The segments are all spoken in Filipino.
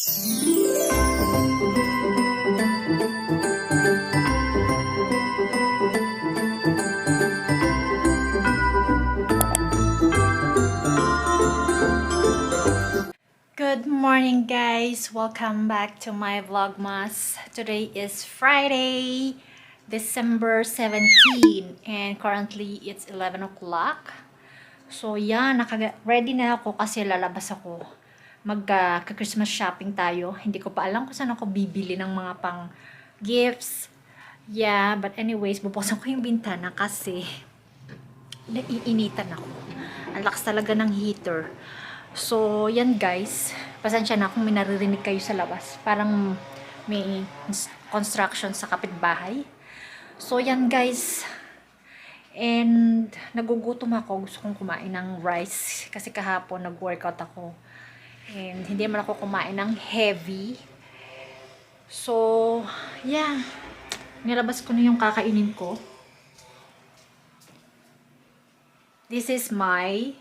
Good morning guys! Welcome back to my Vlogmas. Today is Friday, December 17 and currently it's 11 o'clock. So yan, ready na ako kasi lalabas ako. Magka-Christmas shopping tayo. Hindi ko pa alam kung saan ako bibili ng mga pang gifts. Yeah, but anyways, bubuksan ko yung bintana kasi naiinitan ako. Ang lakas talaga ng heater. So, yan guys. Pasensya na kung may naririnig kayo sa labas. Parang may construction sa kapitbahay. So, yan guys. And, nagugutom ako. Gusto kong kumain ng rice. Kasi kahapon, nag-workout ako. And, hindi naman ako kumain ng heavy. So, yeah. Nilabas ko na yung kakainin ko. This is my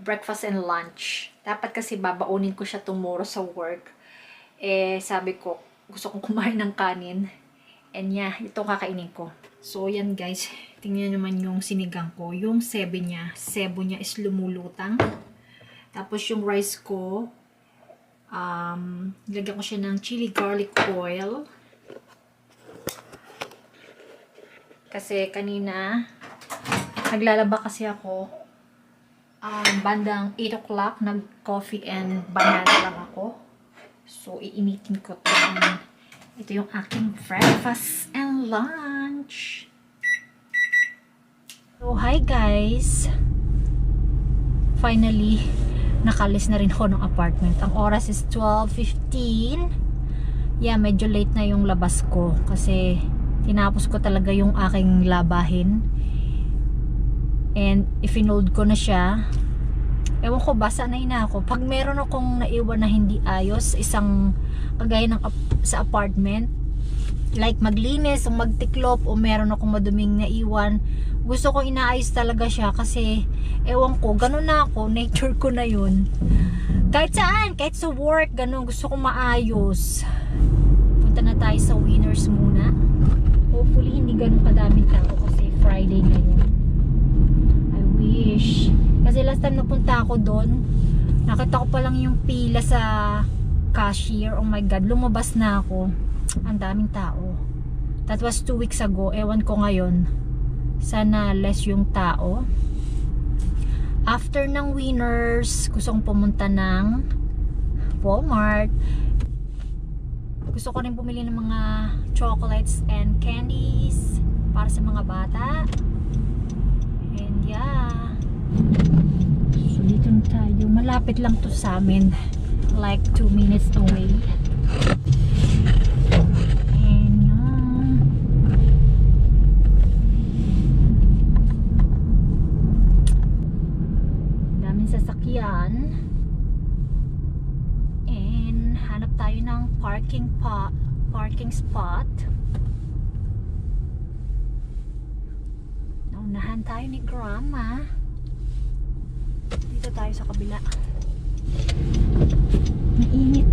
breakfast and lunch. Dapat kasi babaunin ko siya tomorrow sa work. Eh, sabi ko, gusto kong kumain ng kanin. And yeah, ito kakainin ko. So, yan guys. Tingnan naman yung sinigang ko. Yung sebo niya is lumulutang. Tapos yung rice ko, lagyan ko siya ng chili garlic oil. Kasi kanina, naglalaba kasi ako. Bandang 8 o'clock, nag-coffee and banana lang ako. So, iinitin ko ito. Ito yung aking breakfast and lunch. So, hi guys! Finally, nakalis na rin ako ng apartment. Ang oras is 12:15. Yeah, medyo late na yung labas ko. Kasi, tinapos ko talaga yung aking labahin. And if-inold ko na siya. Ewan ko, basa na ako. Pag meron akong naiwan na hindi ayos, isang kagaya ng sa apartment, like maglinis o magtiklop o meron akong maduming naiwan, gusto ko inaayos talaga siya kasi ewan ko, ganun na ako, nature ko na yun. Kahit saan, kahit sa work, ganun, gusto ko maayos. Punta na tayo sa Winners muna. Hopefully hindi ganun kadaming tao kasi Friday ngayon. Wish. Kasi last time napunta ako doon, nakita ko pa lang yung pila sa cashier. Oh my God, lumabas na ako. Ang daming tao. That was 2 weeks ago. Ewan ko ngayon. Sana less yung tao. After ng Winners, gusto kong pumunta ng Walmart. Gusto ko rin bumili ng mga chocolates and candies para sa mga bata. And yeah. So dito na tayo. Malapit lang to sa amin. Like 2 minutes away. And yeah. Daming sasakyan. And hanap tayo ng parking spot. Naunahan tayo ni Grandma. Dito tayo sa kabila. Mainit.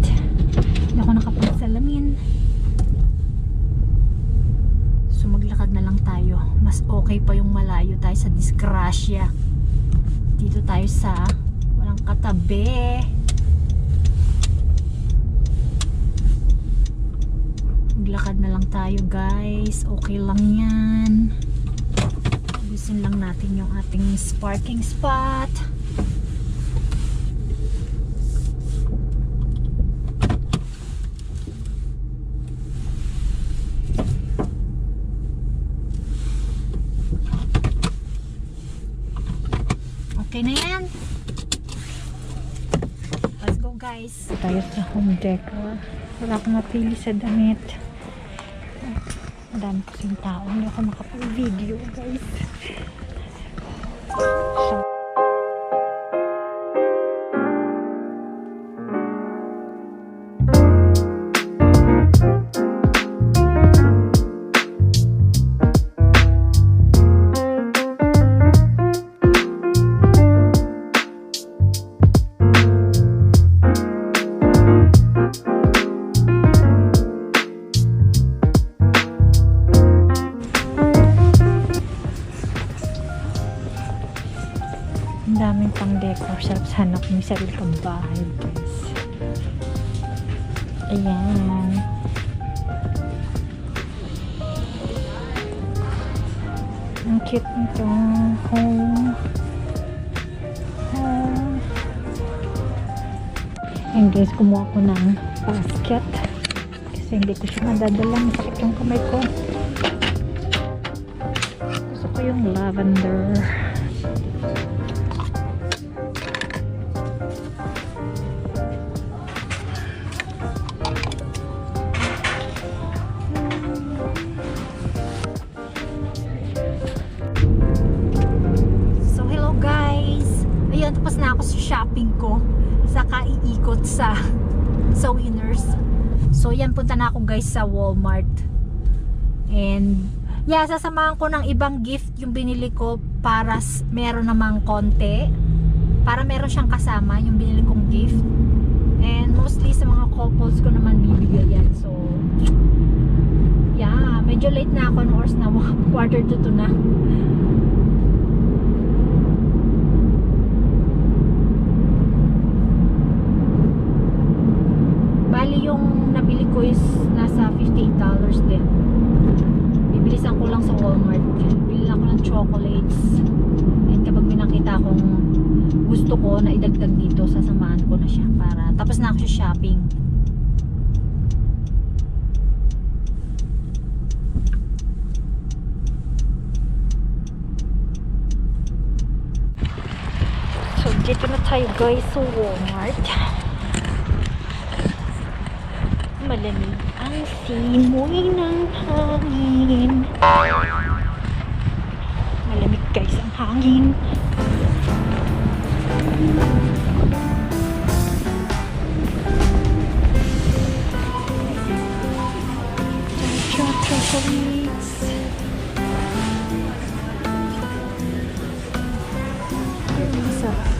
Hindi ako nakapagsalamin. So maglakad na lang tayo. Mas okay pa yung malayo tayo sa disgrasya. Dito tayo sa walang katabi. Maglakad na lang tayo guys. Okay lang yan. Ayusin lang natin yung ating parking spot. Okay na yan. Let's go guys. Tayo sa Home Decor. Wala akong mapili sa damit. Madami kasing tao. Hindi ako makapag-video guys. So, anak may sarili pang bahay, guys. Ayan. Ang cute nito. Home. Home. And guys, kumuha ko ng basket. Kasi hindi ko siya madadala. Masakit yung kamay ko. Gusto ko yung lavender. Tapos na ako sa shopping ko, saka iikot sa Winners. So yan, punta na ako guys sa Walmart. And yeah, sasamahan ko ng ibang gift yung binili ko para meron namang konti, para meron siyang kasama yung binili kong gift. And mostly sa mga couples ko naman bibigay yan. So yeah, medyo late na ako, oras na 1:45 na. Bali yung nabili ko is nasa $58 din. Bibilisan ko lang sa Walmart. Bili lang ako ng chocolates. And kapag may nakita akong gusto ko na idagdag dito, sasamahan ko na siya para tapos na ako sa shopping. So dito na tayo guys sa Walmart. Malamig ang simoy ng hangin. Malamig guys ang hangin. Chocolates. Masarap.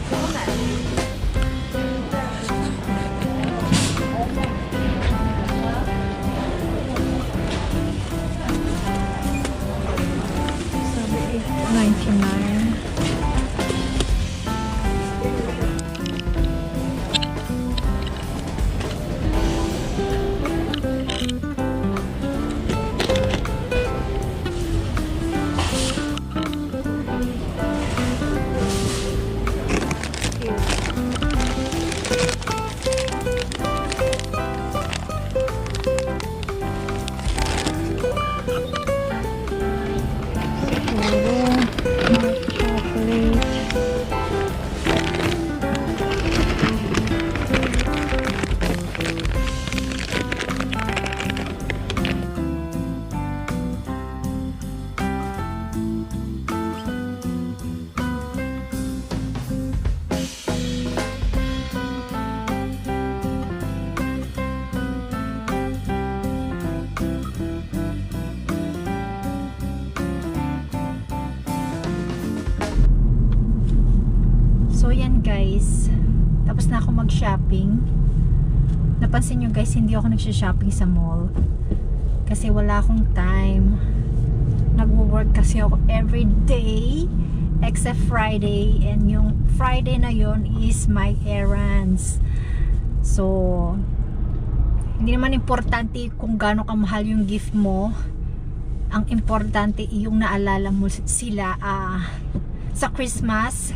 So yan guys, tapos na ako mag-shopping. Napansin nyo guys, hindi ako nagsha-shopping sa mall kasi wala akong time. Nagwo-work kasi ako every day except Friday, and yung Friday na yon is my errands. So hindi naman importante kung gaano kamahal yung gift mo. Ang importante yung naalala mo sila sa Christmas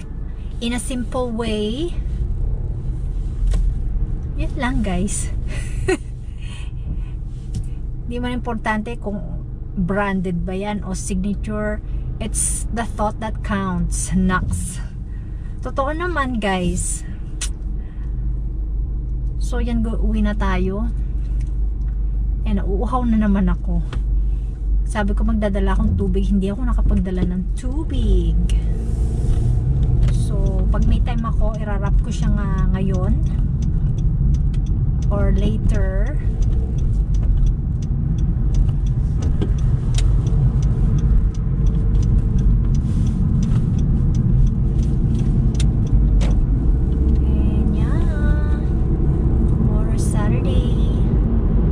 in a simple way. Yan lang guys. Di man importante kung branded ba yan o signature. It's the thought that counts. Naks. Totoo naman guys. So yan, uwi na tayo. And uuhaw na naman ako. Sabi ko magdadala akong tubig, hindi ako nakapagdala ng tubig. So, pag may time ako, irarap ko siya ngayon or later. And yeah, tomorrow Saturday,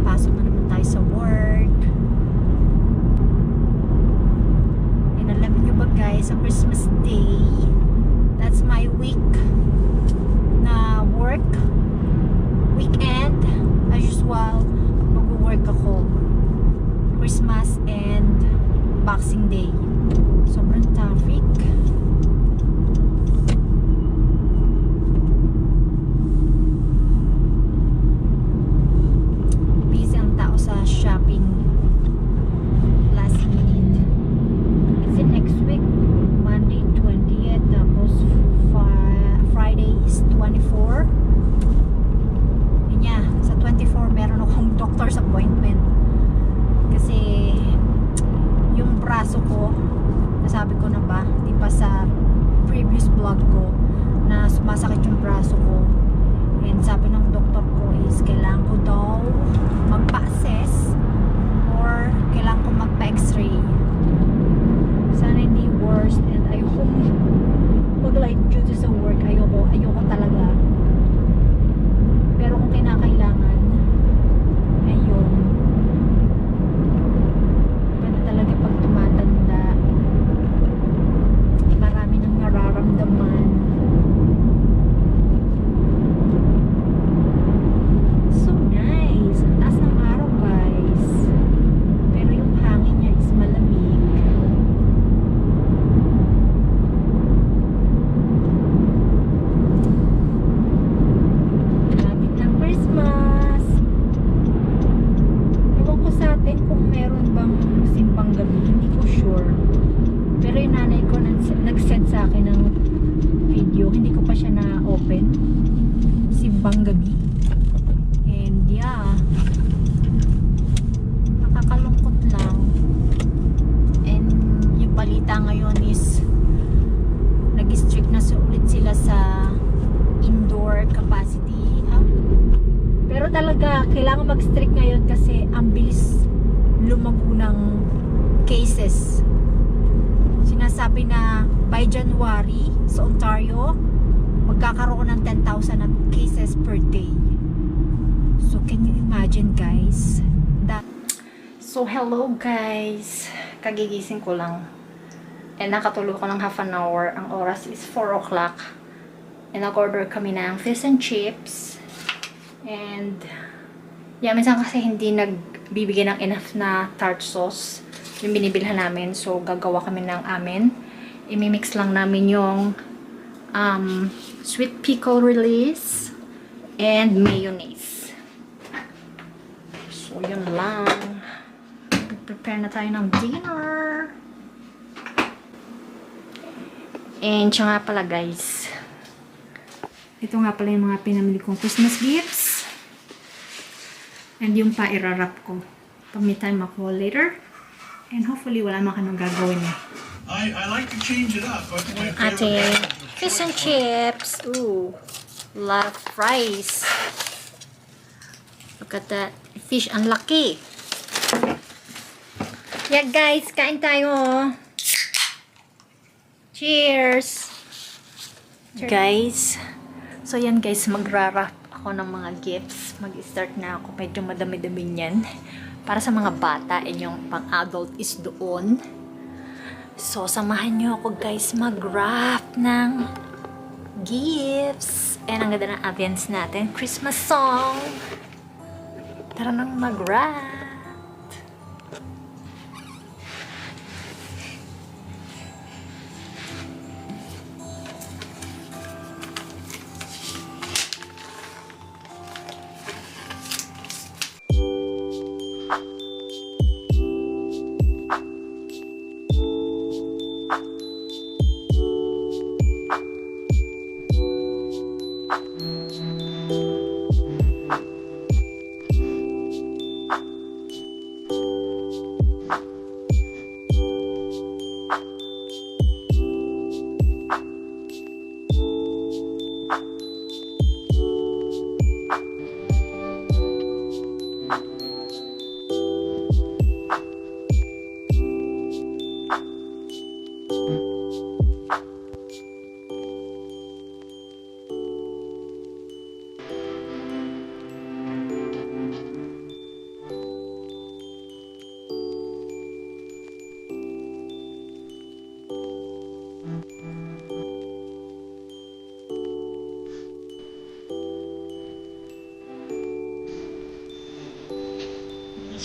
pasok na naman tayo sa work. And alam niyo ba guys, sa Christmas Day, that's my week. mahabang gabi. And yeah, nakakalungkot lang. And yung balita ngayon is nag-strict na ulit sila sa indoor capacity. Pero talaga kailangan mag-strict ngayon kasi ang bilis lumago ng cases. Sinasabi na by January sa Ontario magkakaroon ng 10,000 na cases per day. So can you imagine guys that? So hello guys, kagigising ko lang and nakatulog ko ng half an hour. Ang oras is 4 o'clock and nag-order kami ng fish and chips. And yeah, minsan kasi hindi nagbibigay ng enough na tart sauce yung binibilhan namin. So gagawa kami ng amin. Imimix lang namin yung sweet pickle release and mayonnaise. So yun lang. Prepare na tayo ng dinner. And siya nga pala guys, ito nga pala yung mga pinamili kong Christmas gifts. And yung pa irarap ko. Pag-me-time ako later. And hopefully wala naman kanong gagawin eh. I like to change it up. But my Ating fish and chips. Ooh. Lot of fries. Look at that. Fish, ang laki. Yeah guys, kain tayo. Cheers! Guys, so yan guys, magra-wrap ako ng mga gifts. Mag-start na ako. Medyo madami-dami yan. Para sa mga bata, and yung pang-adult is doon. So, samahan nyo ako guys mag-wrap ng gifts. And ang ganda ng ambience natin. Christmas song! Tara nang mag-wrap!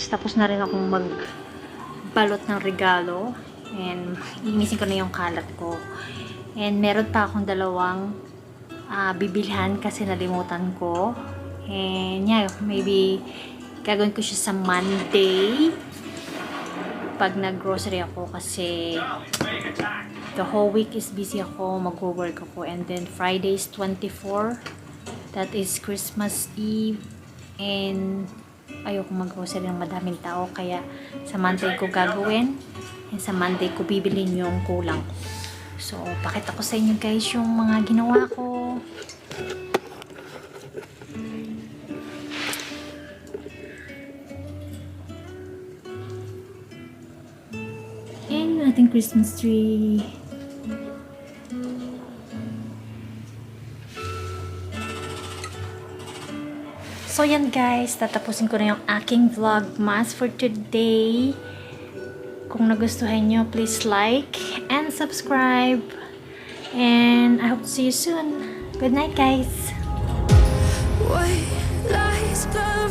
Tapos na rin akong magbalot ng regalo. And inisin ko na yung kalat ko. And meron pa akong dalawang bibilhan kasi nalimutan ko. And yeah, maybe gagawin ko siya sa Monday pag nag-grocery ako kasi the whole week is busy ako, mag-work ako. And then Friday is 24. That is Christmas Eve. And ayoko mag-grocery ng madaming tao, kaya sa Monday ko gagawin and sa Monday ko bibilin yung kulang ko. So, pakita ko sa inyo guys yung mga ginawa ko. And yung ating Christmas tree. So yan guys, tatapusin ko na yung aking vlogmas for today. Kung nagustuhan nyo, please like and subscribe. And I hope to see you soon. Good night guys! White lies blur